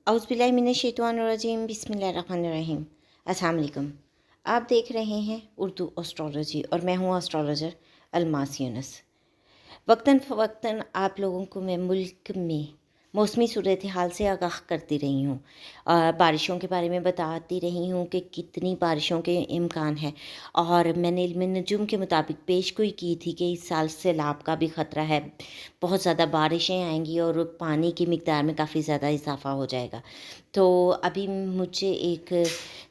औज़ुबिल्लाहिमिनश्शैतानिर्रजीम बिस्मिल्लाहिर्रहमानिर्रहीम। अस्सलाम वालेकुम। आप देख रहे हैं उर्दू एस्ट्रोलॉजी और मैं हूँ एस्ट्रोलॉजर अलमास यूनुस। वक्तन फ़वक्तन आप लोगों को मैं मुल्क में मौसमी सूरत हाल से आगाह करती रही हूँ। बारिशों के बारे में बताती रही हूँ कि कितनी बारिशों के इम्कान है, और मैंने इल्म नजूम के मुताबिक पेशगोई की थी कि इस साल सैलाब का भी ख़तरा है। बहुत ज़्यादा बारिशें आएंगी और पानी की मिक़दार में काफ़ी ज़्यादा इजाफ़ा हो जाएगा। तो अभी मुझे एक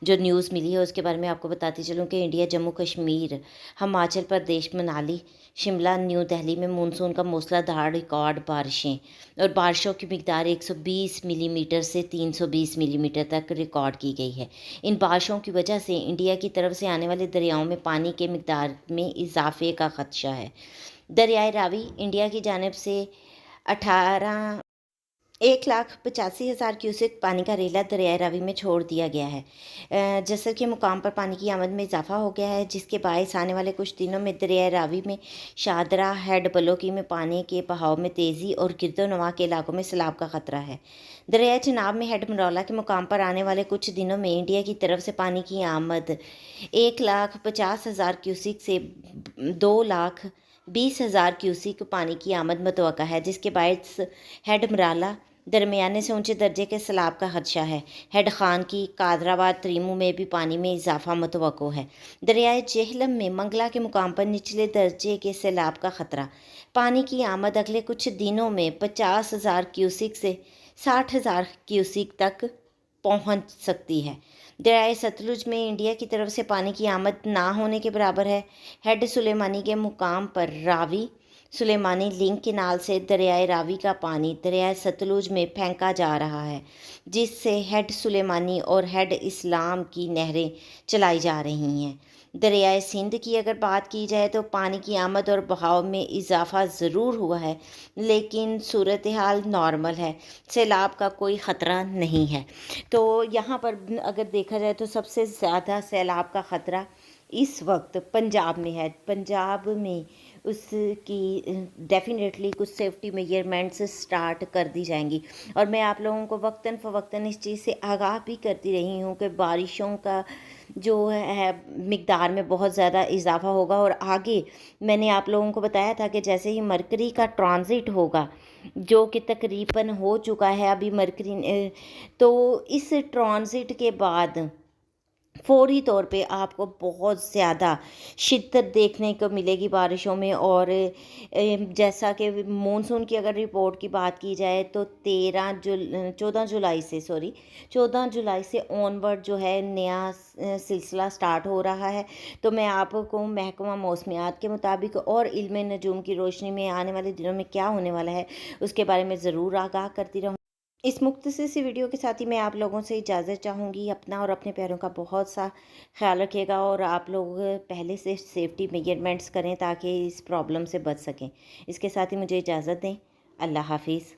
जो न्यूज़ मिली है उसके बारे में आपको बताती चलूँ कि इंडिया, जम्मू कश्मीर, हिमाचल प्रदेश, मनाली, शिमला, न्यू दिल्ली में मानसून का मूसलाधार रिकॉर्ड बारिशें और बारिशों की मिक़दार 120 मिलीमीटर से 320 मिलीमीटर तक रिकॉर्ड की गई है। इन बारिशों की वजह से इंडिया की तरफ से आने वाले दरियाओं में पानी के मिक़दार में इजाफे का ख़दशा है। दरियाए रावी इंडिया की जानिब से 1,85,000 क्यूसेक पानी का रेला दरियाए रावी में छोड़ दिया गया है। जैसे कि मुकाम पर पानी की आमद में इजाफा हो गया है, जिसके बायस आने वाले कुछ दिनों में दरियाए रावी में शादरा, हेड बलोकी में पानी के बहाव में तेज़ी और गिरदोनवा के इलाकों में सैलाब का ख़तरा है। दरियाए चनाब में हेड मरौला के मुकाम पर आने वाले कुछ दिनों में इंडिया की तरफ से पानी की आमद 1,50,000 क्यूसिक से 2,20,000 क्यूसिक पानी की आमद मतवक्का है, जिसके बायस हेड मराला दरमियाने से ऊंचे दर्जे के सैलाब का खदशा है। हेड खान की, कादराबाद, त्रीमू में भी पानी में इजाफा मतवक्को है। दरियाए जेहलम में मंगला के मुकाम पर निचले दर्जे के सैलाब का ख़तरा। पानी की आमद अगले कुछ दिनों में 50,000 क्यूसिक से 60,000 क्यूसिक तक पहुंच सकती है। दरियाए सतलुज में इंडिया की तरफ से पानी की आमद ना होने के बराबर है। हेड सुलेमानी के मुकाम पर रावी सुलेमानी लिंक केनाल से दरियाए रावी का पानी दरियाए सतलुज में फेंका जा रहा है, जिससे हेड सुलेमानी और हेड इस्लाम की नहरें चलाई जा रही हैं। दरियाए सिंध की अगर बात की जाए तो पानी की आमद और बहाव में इजाफा ज़रूर हुआ है, लेकिन सूरत हाल नॉर्मल है, सैलाब का कोई ख़तरा नहीं है। तो यहाँ पर अगर देखा जाए तो सबसे ज़्यादा सैलाब का ख़तरा इस वक्त पंजाब में है। पंजाब में उसकी डेफिनेटली कुछ सेफ्टी मेजरमेंट्स स्टार्ट कर दी जाएंगी, और मैं आप लोगों को वक्तन फ़वक्तन इस चीज़ से आगाह भी करती रही हूँ कि बारिशों का जो है मिक़दार में बहुत ज़्यादा इजाफा होगा। और आगे मैंने आप लोगों को बताया था कि जैसे ही मरकरी का ट्रांजिट होगा, जो कि तकरीबन हो चुका है अभी मरकरी, तो इस ट्रांजिट के बाद फ़ौरी तौर पे आपको बहुत ज़्यादा शिद्दत देखने को मिलेगी बारिशों में। और जैसा कि मानसून की अगर रिपोर्ट की बात की जाए तो 14 जुलाई से ऑनवर्ड जो है नया सिलसिला स्टार्ट हो रहा है। तो मैं आपको महकमा मौसमियात के मुताबिक और इल्म नजूम की रोशनी में आने वाले दिनों में क्या होने वाला है उसके बारे में ज़रूर आगाह करती रहूँ। इस मुख्तसर सी वीडियो के साथ ही मैं आप लोगों से इजाज़त चाहूँगी। अपना और अपने प्यारों का बहुत सा ख्याल रखिएगा, और आप लोग पहले से सेफ्टी मेजरमेंट्स करें ताकि इस प्रॉब्लम से बच सकें। इसके साथ ही मुझे इजाज़त दें। अल्लाह हाफिज़।